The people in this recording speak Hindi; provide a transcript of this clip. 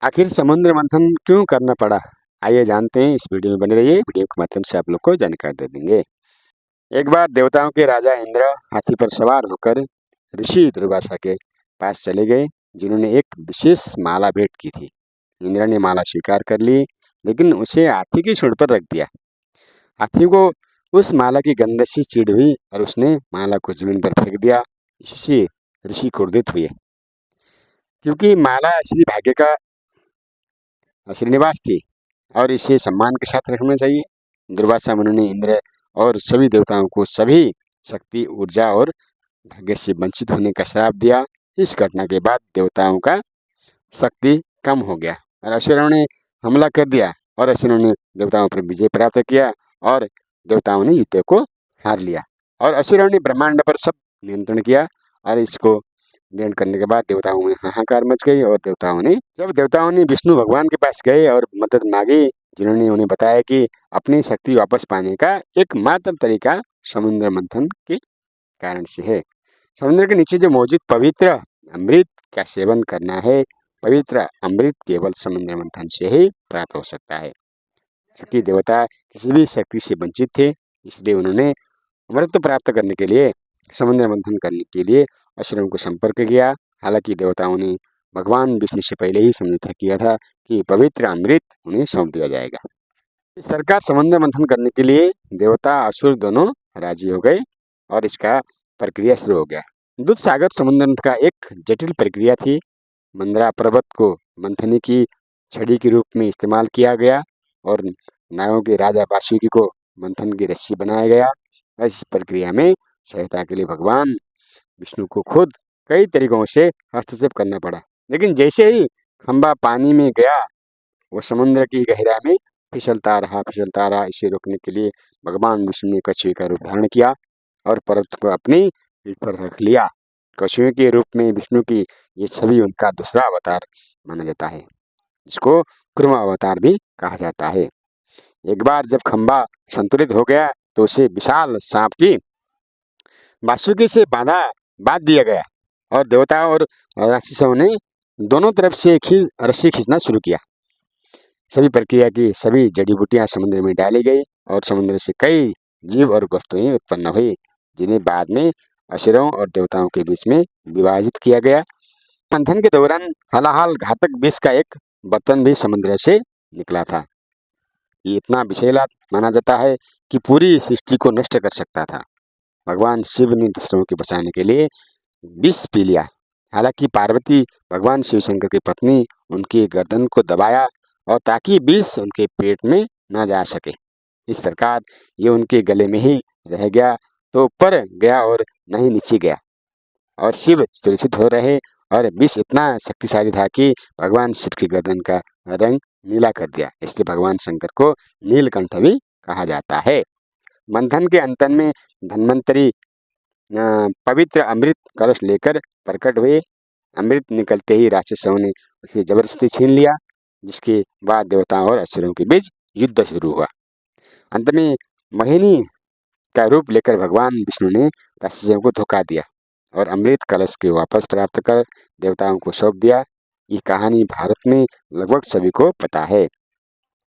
आखिर समुद्र मंथन क्यों करना पड़ा? आइए जानते हैं, इस वीडियो में बने रहिए। वीडियो के माध्यम से आप लोग को जानकारी दे देंगे। एक बार देवताओं के राजा इंद्र हाथी पर सवार होकर ऋषि दुर्वासा के पास चले गए, जिन्होंने एक विशेष माला भेंट की थी। इंद्र ने माला स्वीकार कर ली, लेकिन उसे हाथी की सूंड पर रख दिया। हाथी को उस माला की गंध से चिढ़ हुई और उसने माला को जमीन पर फेंक दिया। इससे ऋषि क्रोधित हुए, क्योंकि माला श्री भाग्य का श्रीनिवास थी और इसे सम्मान के साथ रखना चाहिए। दुर्वासा मुनि ने इंद्र और सभी देवताओं को सभी शक्ति, ऊर्जा और भाग्य से वंचित होने का श्राप दिया। इस घटना के बाद देवताओं का शक्ति कम हो गया और असुरों ने हमला कर दिया और असुरों ने देवताओं पर विजय प्राप्त किया और देवताओं ने युद्ध को हार लिया और असुरों ने ब्रह्मांड पर सब नियंत्रण किया। और इसको ग्रहण करने के बाद देवताओं में हाहाकार मच गई और देवताओं ने विष्णु भगवान के पास गए और मदद मांगी, जिन्होंने उन्हें बताया कि अपनी शक्ति वापस पाने का एकमात्र तरीका समुद्र मंथन के कारण से है। समुद्र के नीचे जो मौजूद पवित्र अमृत का सेवन करना है। पवित्र अमृत केवल समुद्र मंथन से ही प्राप्त हो सकता है, क्योंकि देवता किसी भी शक्ति से वंचित थे। इसलिए उन्होंने अमृत प्राप्त करने के लिए, समुद्र मंथन करने के लिए असुरों को संपर्क किया। हालांकि देवताओं ने भगवान विष्णु से पहले ही समझौता किया था कि पवित्र अमृत उन्हें सौंप दिया जाएगा। इस प्रकार समुद्र मंथन करने के लिए देवता असुर दोनों राजी हो गए और इसका प्रक्रिया शुरू हो गया। दूध सागर समुद्र मंथन का एक जटिल प्रक्रिया थी। मंदरा पर्वत को मंथनी की छड़ी के रूप में इस्तेमाल किया गया और नागों के राजा वासुकी को मंथन की रस्सी बनाया गया। इस प्रक्रिया में सहायता के लिए भगवान विष्णु को खुद कई तरीकों से हस्तक्षेप करना पड़ा, लेकिन जैसे ही खंबा पानी में गया, वो समुद्र की गहराई में फिसलता रहा। इसे रोकने के लिए भगवान विष्णु ने कछुए का रूप धारण किया और पर्वत को अपनी पीठ पर रख लिया। कछुए के रूप में विष्णु की ये छवि उनका दूसरा अवतार माना जाता है, जिसको कुर्म अवतार भी कहा जाता है। एक बार जब खंबा संतुलित हो गया, तो उसे विशाल सांप की वासुकी से बांध दिया गया और देवता और राक्षसों ने दोनों तरफ से रस्सी खींचना शुरू किया। सभी प्रक्रिया की सभी जड़ी बूटियां समुद्र में डाली गई और समुद्र से कई जीव और वस्तुएं उत्पन्न हुई, जिन्हें बाद में असुरों और देवताओं के बीच में विभाजित किया गया। मंथन के दौरान हलाहल घातक विष का एक बर्तन भी समुद्र से निकला था। ये इतना विषैला माना जाता है कि पूरी सृष्टि को नष्ट कर सकता था। भगवान शिव ने दूसरों को बचाने के लिए विष पी लिया। हालांकि पार्वती, भगवान शिव शंकर की पत्नी, उनकी गर्दन को दबाया और ताकि विष उनके पेट में न जा सके। इस प्रकार ये उनके गले में ही रह गया, तो ऊपर गया और नहीं नीचे गया और शिव सुरक्षित हो रहे। और विष इतना शक्तिशाली था कि भगवान शिव की गर्दन का रंग नीला कर दिया। इसलिए भगवान शंकर को नीलकंठ भी कहा जाता है। मंथन के अंत में धन्वंतरी पवित्र अमृत कलश लेकर प्रकट हुए। अमृत निकलते ही राक्षसों ने उसे जबरदस्ती छीन लिया, जिसके बाद देवताओं और असुरों के बीच युद्ध शुरू हुआ। अंत में मोहिनी का रूप लेकर भगवान विष्णु ने राक्षसों को धोखा दिया और अमृत कलश के वापस प्राप्त कर देवताओं को सौंप दिया। ये कहानी भारत में लगभग सभी को पता है।